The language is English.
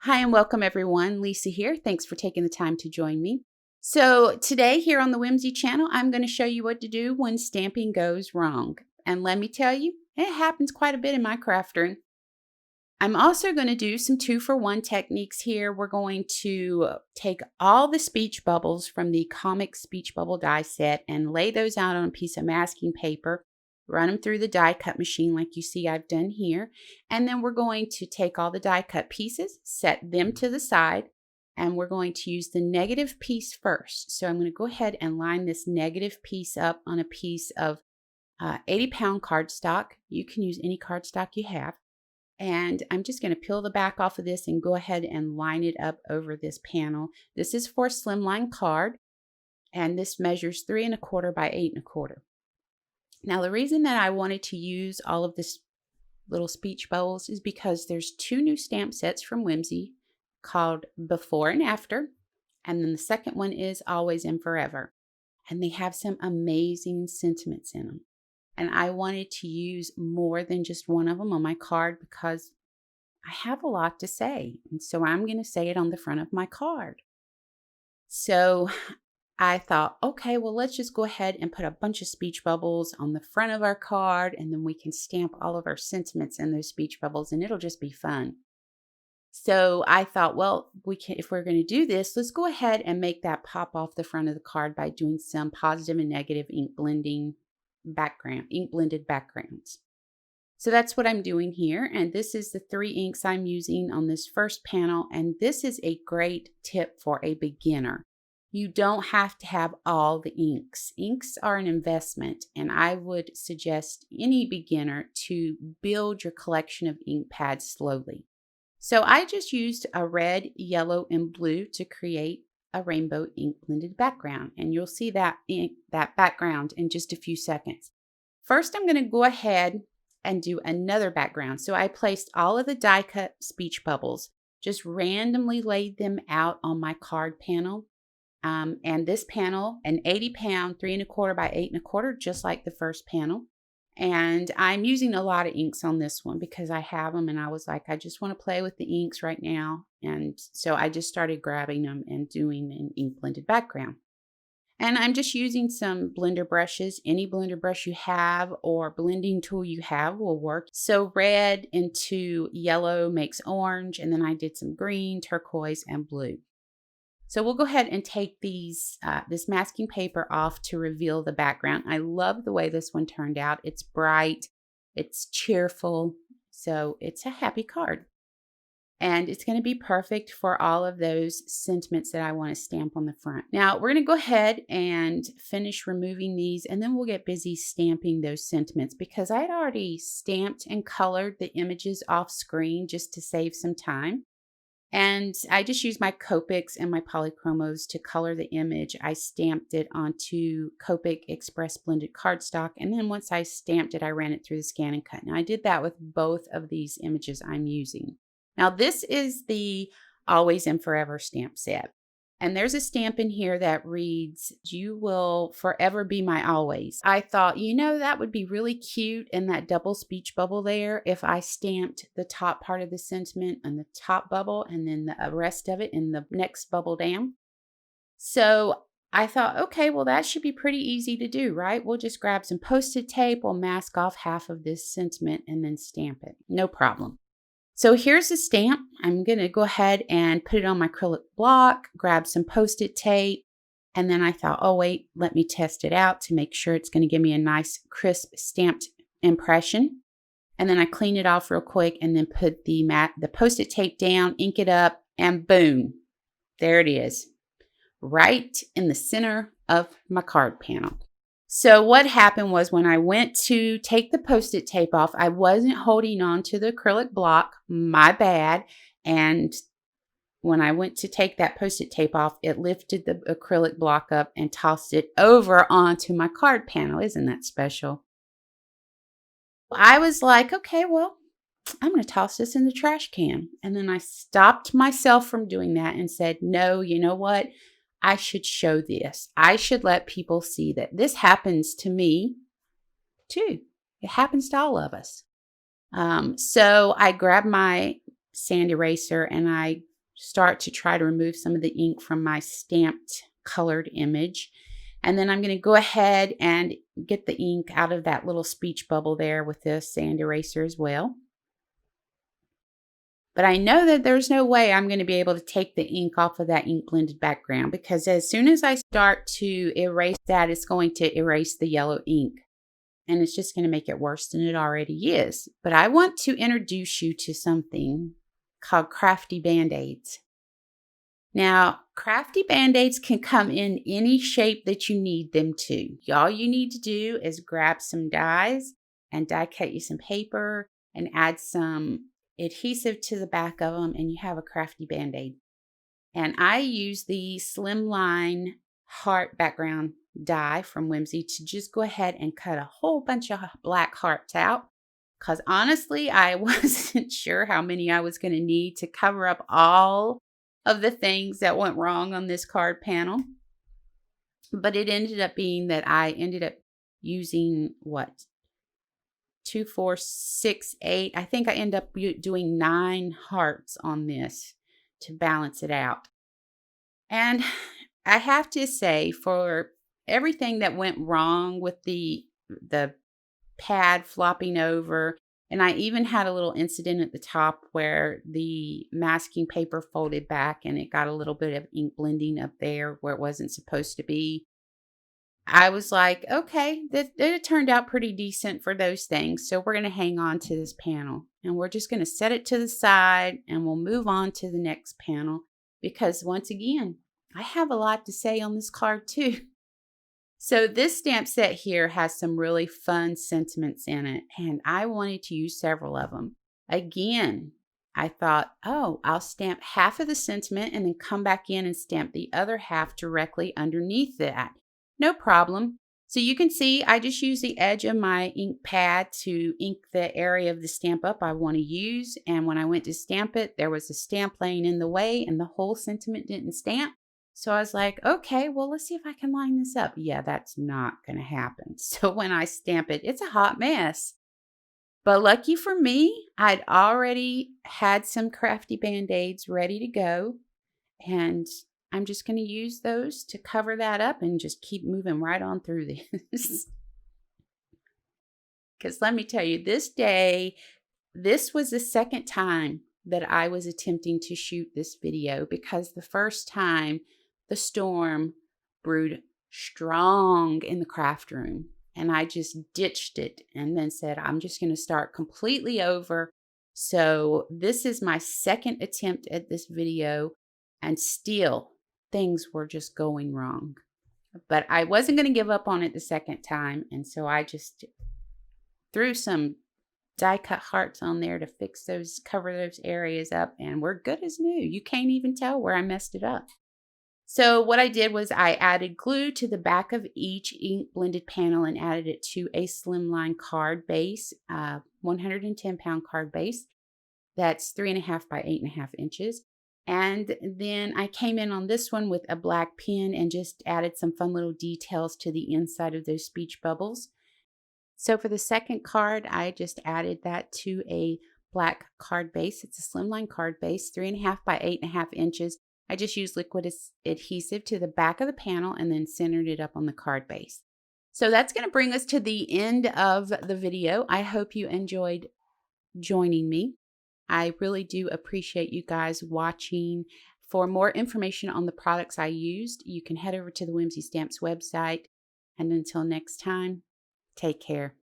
Hi and welcome everyone. Lisa here. Thanks for taking the time to join me. So today here on the Whimsy channel, I'm going to show you what to do when stamping goes wrong. And let me tell you, it happens quite a bit in my craft room. I'm also going to do some 2-for-1 techniques here. We're going to take all the speech bubbles from the comic speech bubble die set and lay those out on a piece of masking paper. Run them through the die cut machine like you see I've done here. And then we're going to take all the die cut pieces, set them to the side, and we're going to use the negative piece first. So I'm going to go ahead and line this negative piece up on a piece of 80-pound cardstock. You can use any cardstock you have. And I'm just going to peel the back off of this and go ahead and line it up over this panel. This is for Slimline card, and this measures 3 1/4 by 8 1/4. Now, the reason that I wanted to use all of this little speech bubbles is because there's 2 new stamp sets from Whimsy called Before and After, and then the second one is Always and Forever. And they have some amazing sentiments in them. And I wanted to use more than just one of them on my card because I have a lot to say. And so I'm going to say it on the front of my card. So I thought, okay, well, let's just go ahead and put a bunch of speech bubbles on the front of our card, and then we can stamp all of our sentiments in those speech bubbles, and it'll just be fun. So I thought, well, if we're going to do this, let's go ahead and make that pop off the front of the card by doing some positive and negative ink blended backgrounds. So that's what I'm doing here, and this is the 3 inks I'm using on this first panel, and this is a great tip for a beginner. You don't have to have all the inks. Inks are an investment, and I would suggest any beginner to build your collection of ink pads slowly. So I just used a red, yellow, and blue to create a rainbow ink blended background, and you'll see that background in just a few seconds. First, I'm going to go ahead and do another background. So I placed all of the die cut speech bubbles, just randomly laid them out on my card panel. And this panel, an 80-pound 3 1/4 by 8 1/4, just like the first panel. And I'm using a lot of inks on this one because I have them, and I was like, I just want to play with the inks right now. And so I just started grabbing them and doing an ink blended background. And I'm just using some blender brushes. Any blender brush you have or blending tool you have will work. So red into yellow makes orange, and then I did some green, turquoise, and blue. So we'll go ahead and take this masking paper off to reveal the background. I love the way this one turned out. It's bright, it's cheerful, so it's a happy card. And it's going to be perfect for all of those sentiments that I want to stamp on the front. Now, we're going to go ahead and finish removing these, and then we'll get busy stamping those sentiments because I had already stamped and colored the images off screen just to save some time. And I just used my Copics and my polychromos to color the image. I stamped it onto Copic Express blended cardstock, and then once I stamped it, I ran it through the scan and cut. Now I did that with both of these images I'm using. Now this is the Always and Forever stamp set. And there's a stamp in here that reads, "You will forever be my always." I thought, that would be really cute in that double speech bubble there if I stamped the top part of the sentiment on the top bubble and then the rest of it in the next bubble down. So I thought, okay, well, that should be pretty easy to do, right? We'll just grab some Post-it tape, we'll mask off half of this sentiment and then stamp it. No problem. So here's the stamp. I'm going to go ahead and put it on my acrylic block, grab some Post-it tape, and then I thought, oh wait, let me test it out to make sure it's going to give me a nice crisp stamped impression. And then I clean it off real quick and then put the Post-it tape down, ink it up, and boom, there it is, right in the center of my card panel. So what happened was when I went to take the Post-it tape off, I wasn't holding on to the acrylic block, my bad. And when I went to take that Post-it tape off, it lifted the acrylic block up and tossed it over onto my card panel. Isn't that special? I was like, okay, well, I'm going to toss this in the trash can. And then I stopped myself from doing that and said, no, you know what? I should show this. I should let people see that this happens to me too. It happens to all of us. So I grabbed my sand eraser and I start to try to remove some of the ink from my stamped colored image. And then I'm going to go ahead and get the ink out of that little speech bubble there with this sand eraser as well. But I know that there's no way I'm going to be able to take the ink off of that ink blended background, because as soon as I start to erase that, it's going to erase the yellow ink. And it's just going to make it worse than it already is. But I want to introduce you to something called Crafty Band-Aids. Now, Crafty Band-Aids can come in any shape that you need them to. All you need to do is grab some dies and die cut you some paper and add some adhesive to the back of them, and you have a Crafty Band-Aid. And I use the Slimline heart background die from Whimsy to just go ahead and cut a whole bunch of black hearts out, because honestly I wasn't sure how many I was going to need to cover up all of the things that went wrong on this card panel. But it ended up being that I ended up using 2, 4, 6, 8. I think I end up doing 9 hearts on this to balance it out. And I have to say, for everything that went wrong with the pad flopping over, and I even had a little incident at the top where the masking paper folded back and it got a little bit of ink blending up there where it wasn't supposed to be. I was like, okay, it turned out pretty decent for those things. So we're going to hang on to this panel and we're just going to set it to the side and we'll move on to the next panel, because once again, I have a lot to say on this card too. So this stamp set here has some really fun sentiments in it, and I wanted to use several of them. Again, I thought, oh, I'll stamp half of the sentiment and then come back in and stamp the other half directly underneath that. No problem. So you can see I just use the edge of my ink pad to ink the area of the stamp up I want to use. And when I went to stamp it, there was a stamp laying in the way and the whole sentiment didn't stamp. So I was like, okay, well, let's see if I can line this up. Yeah, that's not going to happen. So when I stamp it, it's a hot mess. But lucky for me, I'd already had some Crafty Band-Aids ready to go. And I'm just going to use those to cover that up and just keep moving right on through this. Because let me tell you, this was the second time that I was attempting to shoot this video, because the first time the storm brewed strong in the craft room and I just ditched it and then said, I'm just going to start completely over. So this is my second attempt at this video, and still things were just going wrong. But I wasn't going to give up on it the second time. And so I just threw some die cut hearts on there to fix those, cover those areas up, and we're good as new. You can't even tell where I messed it up. So what I did was I added glue to the back of each ink blended panel and added it to a Slimline card base, 110-pound card base. That's 3.5 by 8.5 inches. And then I came in on this one with a black pen and just added some fun little details to the inside of those speech bubbles. So for the second card, I just added that to a black card base. It's a Slimline card base, 3.5 by 8.5 inches. I just used liquid adhesive to the back of the panel and then centered it up on the card base. So that's going to bring us to the end of the video. I hope you enjoyed joining me. I really do appreciate you guys watching. For more information on the products I used, you can head over to the Whimsy Stamps website. And until next time, take care.